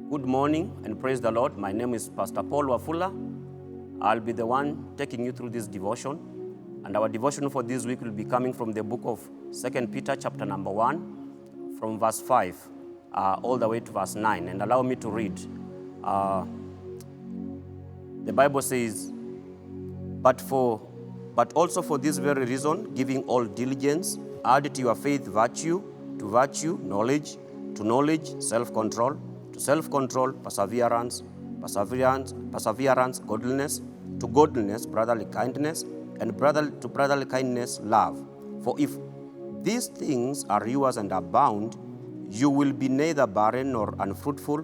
Good morning and praise the Lord. My name is Pastor Paul Wafula. I'll be the one taking you through this devotion. And our devotion for this week will be coming from the book of 2 Peter chapter number 1, from verse 5 all the way to verse 9. And allow me to read. The Bible says, But also for this very reason, giving all diligence, add to your faith virtue, to virtue knowledge, to knowledge self-control, to self-control perseverance, godliness, to godliness brotherly kindness, and to brotherly kindness love. For if these things are yours and abound, you will be neither barren nor unfruitful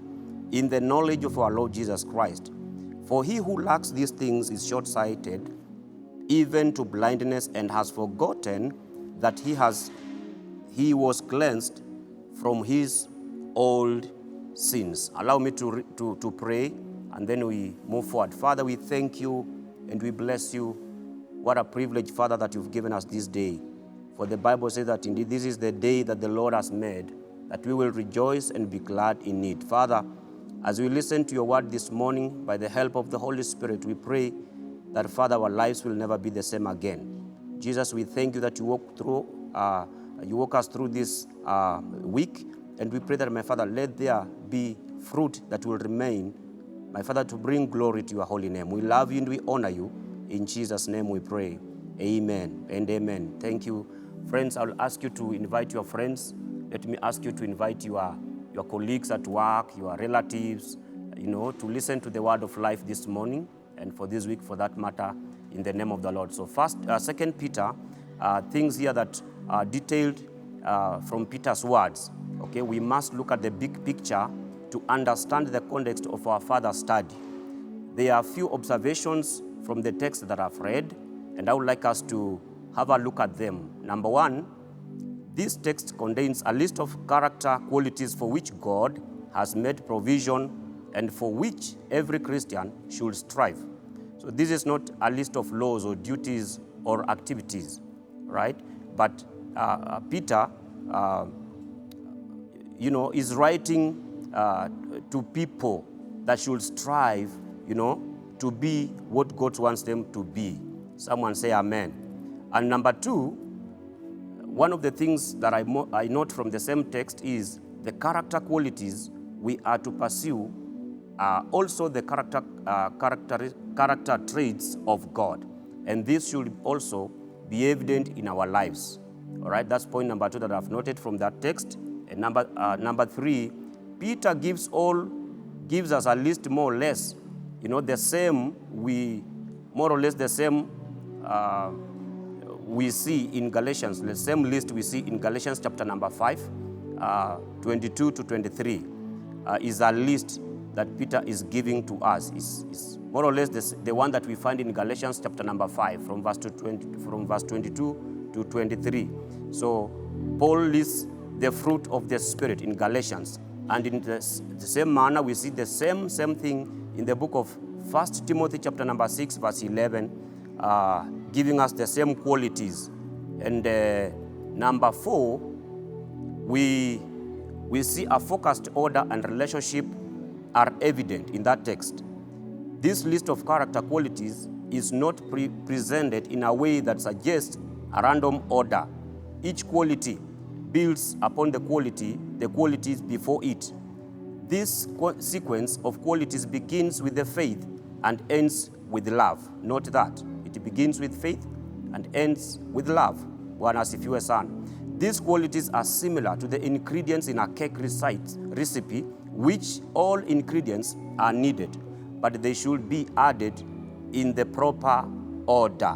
in the knowledge of our Lord Jesus Christ. For he who lacks these things is short-sighted, even to blindness, and has forgotten that he was cleansed from his old sins. Allow me to pray, and then we move forward. Father, we thank you and we bless you. What a privilege, Father, that you've given us this day. For the Bible says that indeed this is the day that the Lord has made, that we will rejoice and be glad in it. Father, as we listen to your word this morning, by the help of the Holy Spirit, we pray that, Father, our lives will never be the same again. Jesus, we thank you that you walk us through this week, and we pray that, my Father, let there be fruit that will remain, my Father, to bring glory to your holy name. We love you and we honor you. In Jesus' name we pray. Amen and amen. Thank you. Friends, I'll ask you to invite your friends. Let me ask you to invite your colleagues at work, your relatives, to listen to the word of life this morning and for this week, for that matter, in the name of the Lord. So first, 2 Peter, things here that are detailed from Peter's words. Okay, we must look at the big picture to understand the context of our further study. There are a few observations from the text that I've read, and I would like us to have a look at them. Number one, this text contains a list of character qualities for which God has made provision and for which every Christian should strive. So this is not a list of laws or duties or activities, right? But Peter, is writing to people that should strive, to be what God wants them to be. Someone say amen. And number two, one of the things that I note from the same text is the character qualities we are to pursue are also the character traits of God. And this should also be evident in our lives. All right, that's point number two that I've noted from that text. And number three, Peter gives us a list more or less, the same, we see in Galatians, the same list we see in Galatians chapter number 5, 22 to 23, is a list that Peter is giving to us. Is more or less the one that we find in Galatians chapter number 5, from verse 22 to 23. So Paul lists the fruit of the Spirit in Galatians, and in the same manner we see the same thing in the book of 1 Timothy chapter number 6, verse 11, giving us the same qualities. And number 4, we see a focused order and relationship are evident in that text. This list of character qualities is not presented in a way that suggests a random order. Each quality builds upon the qualities before it. This sequence of qualities begins with the faith and ends with love. Note that. It begins with faith and ends with love. One as if you were son. These qualities are similar to the ingredients in a cake recipe, which all ingredients are needed, but they should be added in the proper order.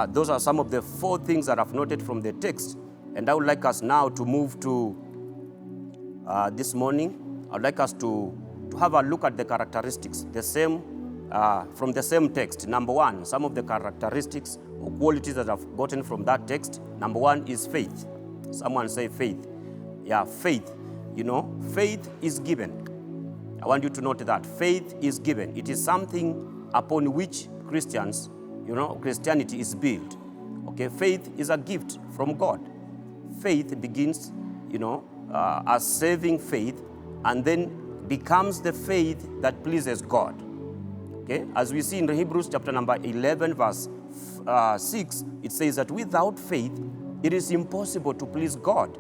Those are some of the 4 things that I've noted from the text. And I would like us now to move to this morning. I would like us to have a look at the characteristics, from the same text. Number 1, some of the characteristics or qualities that I've gotten from that text. Number 1 is faith. Someone say faith. Yeah, faith. Faith is given. I want you to note that. Faith is given. It is something upon which Christianity is built. Okay, faith is a gift from God. Faith begins, as saving faith, and then becomes the faith that pleases God. Okay? As we see in Hebrews chapter number 11, verse 6, it says that without faith, it is impossible to please God.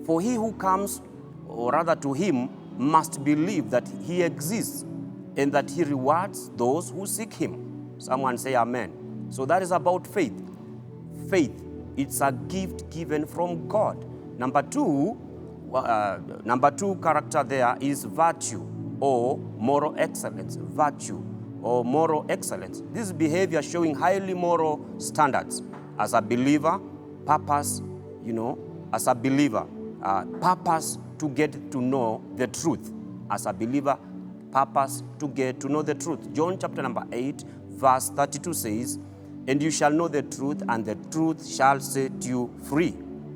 For he who comes, or rather to him, must believe that he exists and that he rewards those who seek him. Someone say amen. So that is about faith. Faith, it's a gift given from God. Number two character there is virtue or moral excellence. Virtue or moral excellence. This behavior showing highly moral standards as a believer, purpose, as a believer, purpose to get to know the truth. As a believer, purpose to get to know the truth. John chapter number 8, verse 32 says, "And you shall know the truth, and the truth shall set you free."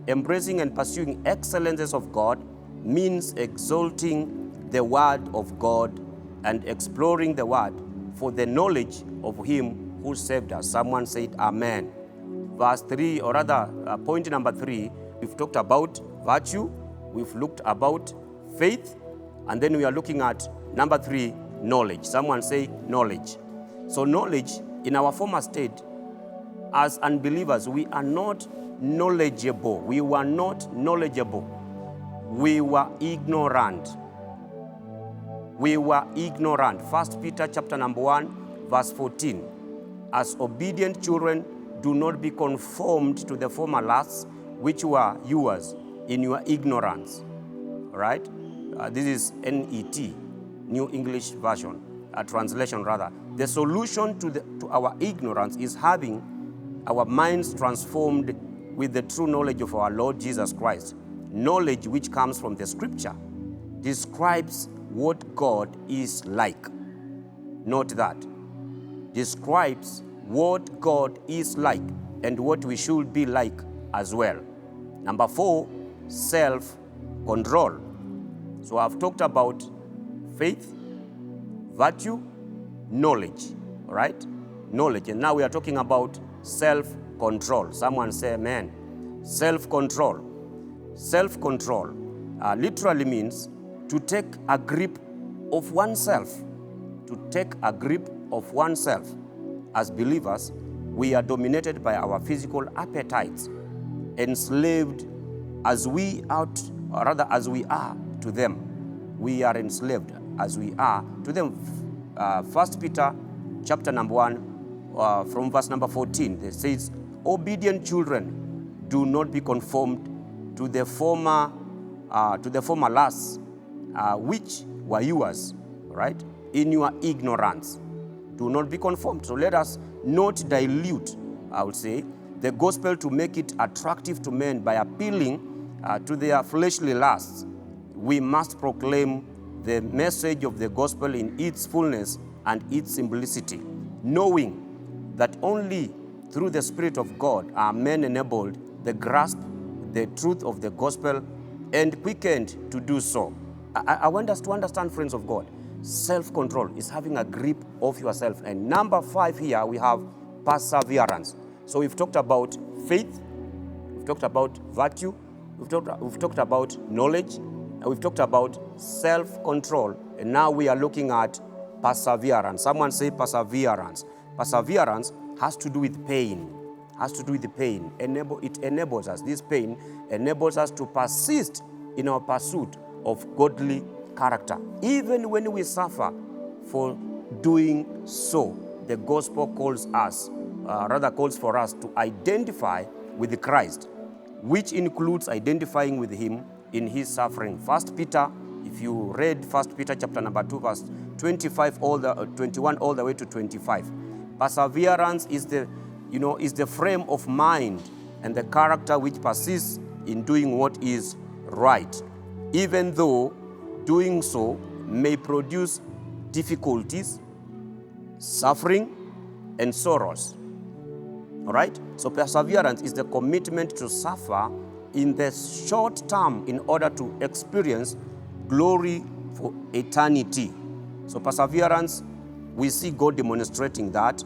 Embracing and pursuing excellences of God means exalting the word of God and exploring the word for the knowledge of him who saved us. Someone said amen. Verse 3, or rather, point number 3, we've talked about virtue, we've looked about faith, and then we are looking at number 3, knowledge. Someone say knowledge. So knowledge, in our former state, as unbelievers, we are not knowledgeable. We were not knowledgeable. We were ignorant. We were ignorant. 1 Peter chapter number 1, verse 14. As obedient children, do not be conformed to the former lusts which were yours in your ignorance. All right? This is NET, New English Version, a translation rather. The solution to our ignorance is having our minds transformed with the true knowledge of our Lord Jesus Christ. Knowledge which comes from the scripture describes what God is like. Note that. Describes what God is like and what we should be like as well. Number 4, self-control. So I've talked about faith, virtue, knowledge, all right? Knowledge. And now we are talking about self-control. Someone say amen. Self-control. Self-control literally means to take a grip of oneself. To take a grip of oneself. As believers, we are dominated by our physical appetites, enslaved as we are to them. We are enslaved as we are to them. 1 Peter chapter number 1, from verse number 14, it says, "Obedient children, do not be conformed to the former lusts which were yours," right? In your ignorance. Do not be conformed. So let us not dilute, I would say, the gospel to make it attractive to men by appealing to their fleshly lusts. We must proclaim the message of the gospel in its fullness and its simplicity, knowing that only through the Spirit of God are men enabled to grasp the truth of the gospel and quickened to do so. I want us to understand, friends of God, self-control is having a grip of yourself. And number 5 here, we have perseverance. So we've talked about faith, we've talked about virtue, we've talked about knowledge, and we've talked about self-control. And now we are looking at perseverance. Someone say perseverance. Perseverance has to do with pain. Has to do with the pain. It enables us, this pain enables us to persist in our pursuit of godly character. Even when we suffer for doing so, the gospel calls for us to identify with Christ, which includes identifying with him in his suffering. 1 Peter, if you read 1 Peter chapter number 2, verse 21 all the way to 25. Perseverance is the frame of mind and the character which persists in doing what is right, even though doing so may produce difficulties, suffering, and sorrows. All right? So perseverance is the commitment to suffer in the short term in order to experience glory for eternity. So perseverance, we see God demonstrating that,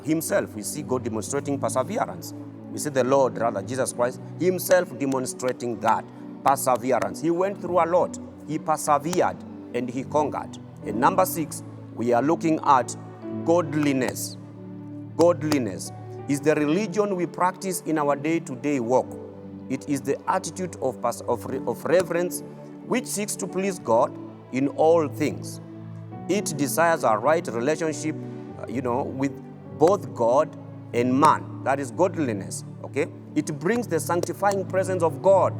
himself. We see God demonstrating perseverance. We see the Lord, Jesus Christ, himself demonstrating that perseverance. He went through a lot he persevered and he conquered. And number 6, we are looking at godliness. Godliness is the religion we practice in our day-to-day walk. It is the attitude of reverence which seeks to please God in all things. It desires a right relationship, with both God and man. That is godliness. Okay, it brings the sanctifying presence of God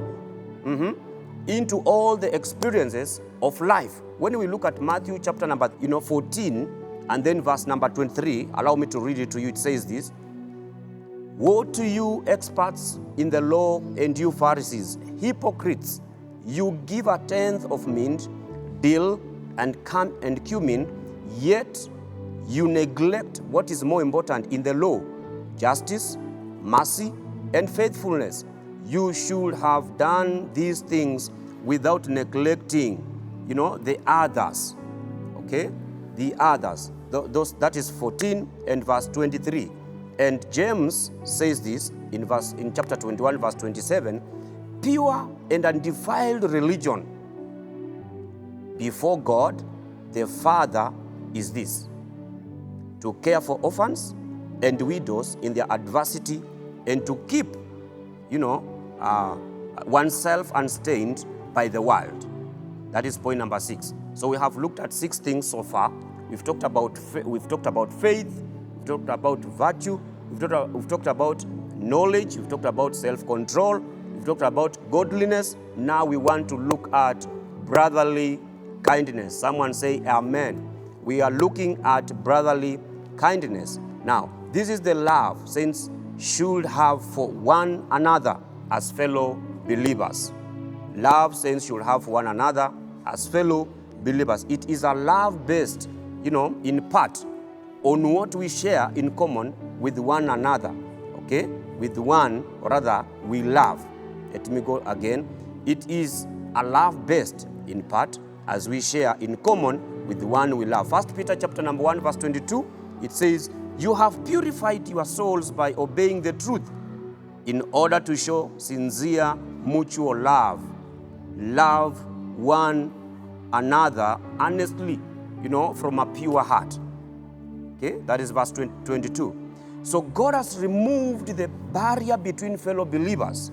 into all the experiences of life. When we look at Matthew chapter number 14 and then verse number 23, allow me to read it to you. It says this: "Woe to you, experts in the law, and you Pharisees, hypocrites! You give a tenth of mint, dill, and cumin, yet you neglect what is more important in the law: justice, mercy, and faithfulness. You should have done these things without neglecting, the others." Okay, the others. That is 14 and verse 23. And James says this in chapter 21, verse 27: "Pure and undefiled religion before God the Father is this: to care for orphans and widows in their adversity, and to keep, oneself unstained by the world." That is point number 6. So we have looked at 6 things so far. We've talked about faith, we've talked about virtue, we've talked about knowledge, we've talked about self-control, we've talked about godliness. Now we want to look at brotherly kindness. Someone say amen. We are looking at brotherly kindness. Now, this is the love saints should have for one another as fellow believers. Love saints should have for one another as fellow believers. It is a love based, in part on what we share in common with one another. Okay? With one, or rather, we love. Let me go again. It is a love based in part as we share in common with the one we love. 1 Peter chapter number 1, verse 22, it says, "You have purified your souls by obeying the truth in order to show sincere mutual love. Love one another earnestly, from a pure heart." Okay, that is verse 22. So God has removed the barrier between fellow believers.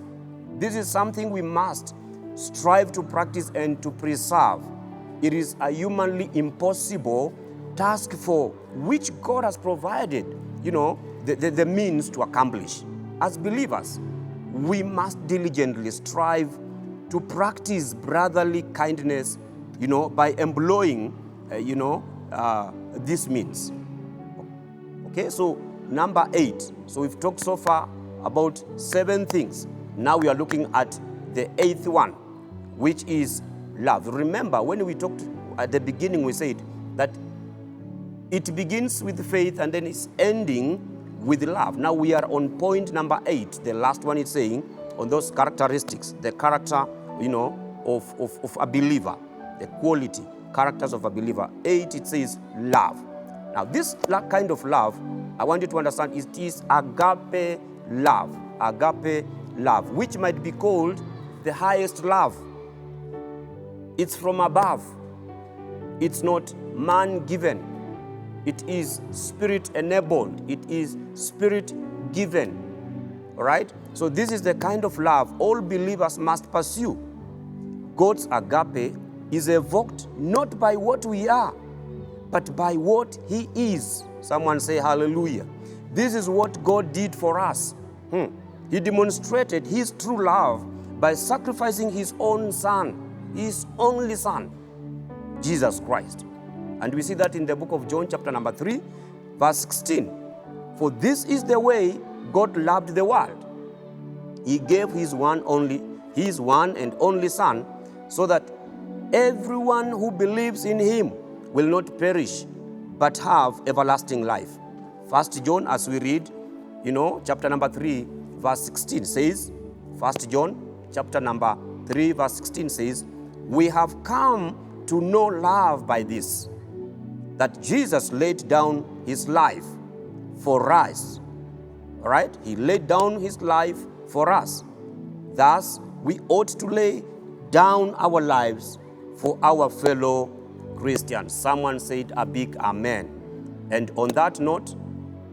This is something we must strive to practice and to preserve. It is a humanly impossible task for which God has provided, the means to accomplish. As believers, we must diligently strive to practice brotherly kindness, by employing, this means. Okay, so number 8. So we've talked so far about 7 things. Now we are looking at the 8th one, which is love. Remember, when we talked at the beginning, we said that it begins with faith and then it's ending with love. Now we are on point number 8. The last one is saying on those characteristics, the character, of a believer, the quality, characters of a believer. 8, it says love. Now this kind of love, I want you to understand, it is agape love. Agape love, which might be called the highest love. It's from above. It's not man-given. It is spirit-enabled. It is spirit-given. All right? So this is the kind of love all believers must pursue. God's agape is evoked not by what we are, but by what He is. Someone say hallelujah. This is what God did for us. He demonstrated His true love by sacrificing His own Son, His only Son, Jesus Christ. And we see that in the book of John chapter number 3, verse 16. "For this is the way God loved the world. He gave His one and only Son, so that everyone who believes in Him will not perish, but have everlasting life." 1 John, as we read, chapter number 3, verse 16 says, 1 John chapter number 3, verse 16 says, "We have come to know love by this, that Jesus laid down His life for us." All right? He laid down His life for us. Thus, we ought to lay down our lives for our fellow Christians. Someone said a big amen. And on that note,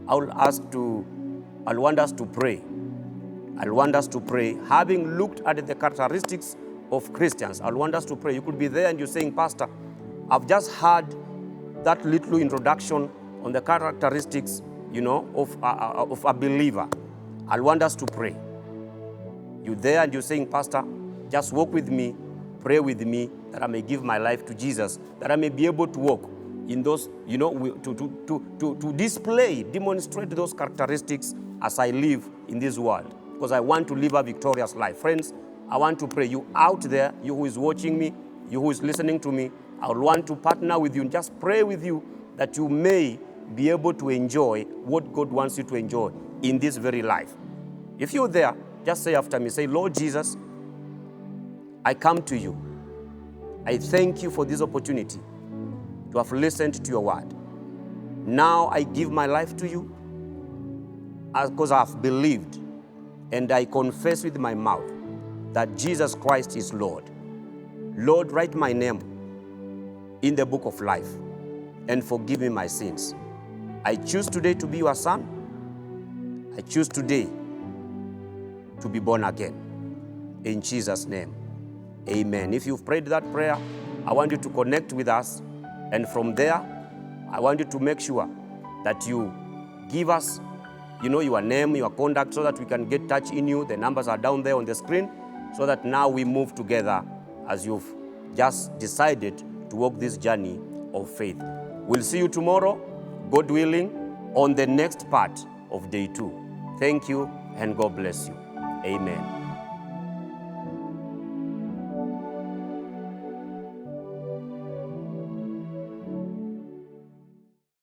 I want us to pray. I want us to pray. Having looked at the characteristics of Christians, I want us to pray. You could be there and you're saying, Pastor, I've just heard that little introduction on the characteristics, of a believer. I want us to pray. You're there and you're saying, Pastor, just walk with me, pray with me, that I may give my life to Jesus, that I may be able to walk in those, to demonstrate those characteristics as I live in this world, because I want to live a victorious life. Friends, I want to pray. You out there, you who is watching me, you who is listening to me, I want to partner with you and just pray with you that you may be able to enjoy what God wants you to enjoy in this very life. If you're there, just say after me, say, Lord Jesus, I come to you. I thank you for this opportunity to have listened to your word. Now I give my life to you because I have believed and I confess with my mouth that Jesus Christ is Lord. Lord, write my name in the book of life and forgive me my sins. I choose today to be your son. I choose today to be born again. In Jesus' name, amen. If you've prayed that prayer, I want you to connect with us. And from there, I want you to make sure that you give us, your name, your contact, so that we can get touch in you. The numbers are down there on the screen, so that now we move together as you've just decided to walk this journey of faith. We'll see you tomorrow, God willing, on the next part of day 2. Thank you, and God bless you. Amen.